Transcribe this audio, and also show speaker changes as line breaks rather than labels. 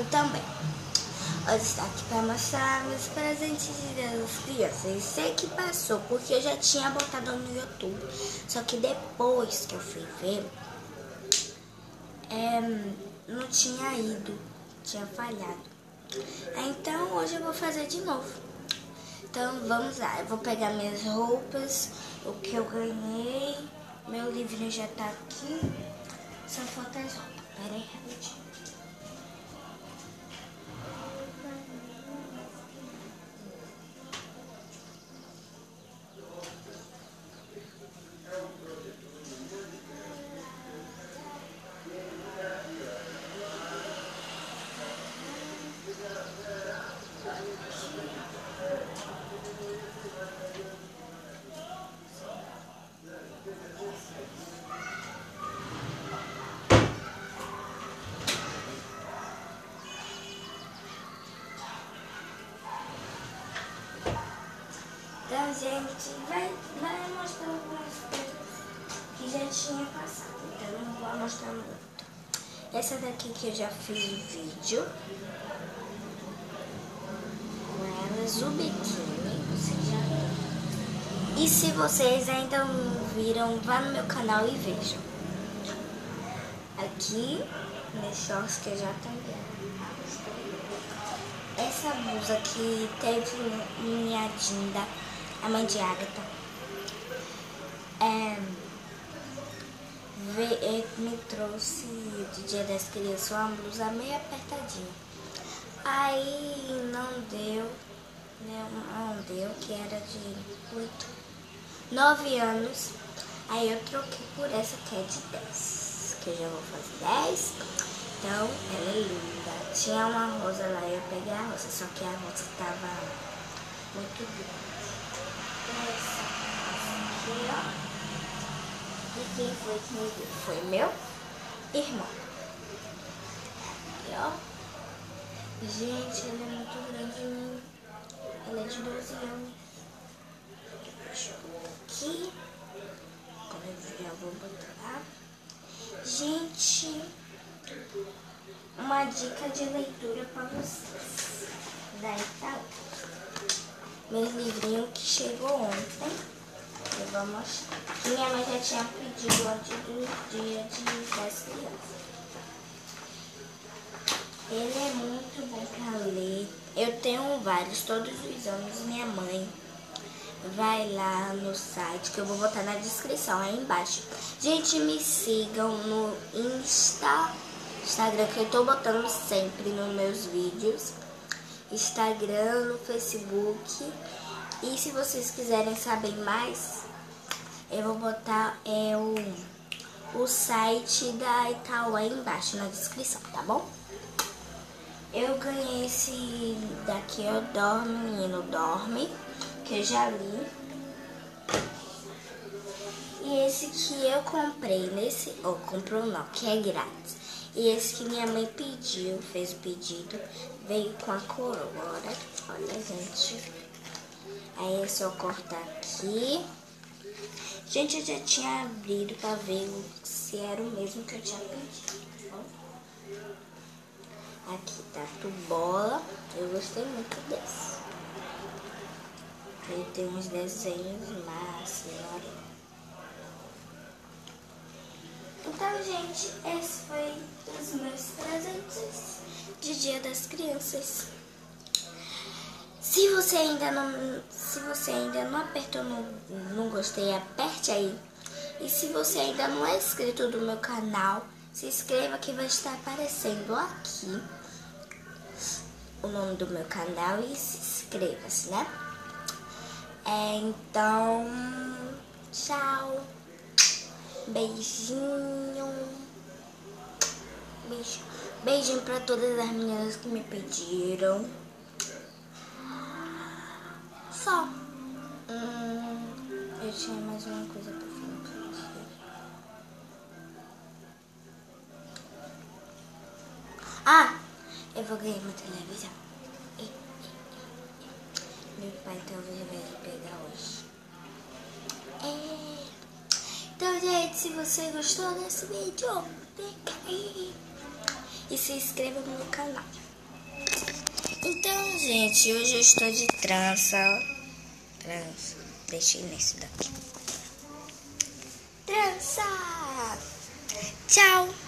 ano também. Eu estou aqui para mostrar meus presentes de Dia das Crianças. Eu sei que passou, porque eu já tinha botado no YouTube. Só que depois que eu fui ver, não tinha ido, tinha falhado. Então hoje eu vou fazer de novo. Então vamos lá, eu vou pegar minhas roupas, o que eu ganhei, meu livrinho já tá aqui, só falta as roupas. Pera aí, rapidinho. Então, gente, vai mostrar algumas coisas que já tinha passado. Então, não vou mostrar muito. Essa daqui que eu já fiz o vídeo com elas, o biquíni, vocês já viram. E se vocês ainda não viram, vá no meu canal e vejam. Aqui, nesse shorts que eu já também. Essa blusa que teve minha Dinda, a mãe de Agatha, me trouxe do Dia das Crianças uma blusa meio apertadinha. Aí não deu, que era de 9 anos. Aí eu troquei por essa que é de 10, que eu já vou fazer 10. Então ela é linda. Tinha uma rosa lá, eu peguei a rosa, só que a rosa tava muito grande. Essa aqui, ó. E quem foi que me deu? Foi meu irmão. Aqui, ó. Gente, ela é muito grande. Ela é de 12 anos. Deixa eu pôr aqui. Como eu já vou botar. Gente, uma dica de leitura para vocês. Daí tá meu livrinho que chegou ontem. Eu vou mostrar. Minha mãe já tinha pedido antes do Dia das Crianças. Ele é muito bom para ler. Eu tenho vários, todos os anos. Minha mãe vai lá no site, que eu vou botar na descrição aí embaixo. Gente, me sigam no Instagram, que eu tô botando sempre nos meus vídeos. Instagram, no Facebook. E se vocês quiserem saber mais, eu vou botar o site da Itaú aí embaixo na descrição, tá bom? Eu ganhei esse daqui, ó, Dorme, Menino Dorme, que eu já li. E esse que eu comprei comprou não, que é grátis. E esse que minha mãe pediu, fez o pedido, veio com a coroa. Olha, gente. Aí é só cortar aqui. Gente, eu já tinha abrido pra ver se era o mesmo que eu tinha pedido. Aqui tá a tubola. Eu gostei muito desse. Ele tem uns desenhos massa, olha. Então, gente, esse foi os meus presentes de Dia das Crianças. Se você ainda não apertou no gostei, aperte aí. E se você ainda não é inscrito no meu canal, se inscreva, que vai estar aparecendo aqui o nome do meu canal, e se inscreva-se, né? Então, tchau. Beijinho. Beijinho pra todas as meninas que me pediram. Só. Eu tinha mais uma coisa pra falar pra vocês. Ah, eu vou ganhar uma televisão. Meu pai talvez vai pegar hoje. Então, gente, se você gostou desse vídeo, clica aí e se inscreva no meu canal. gente, hoje eu estou de trança. Deixei nesse daqui. Trança! Tchau!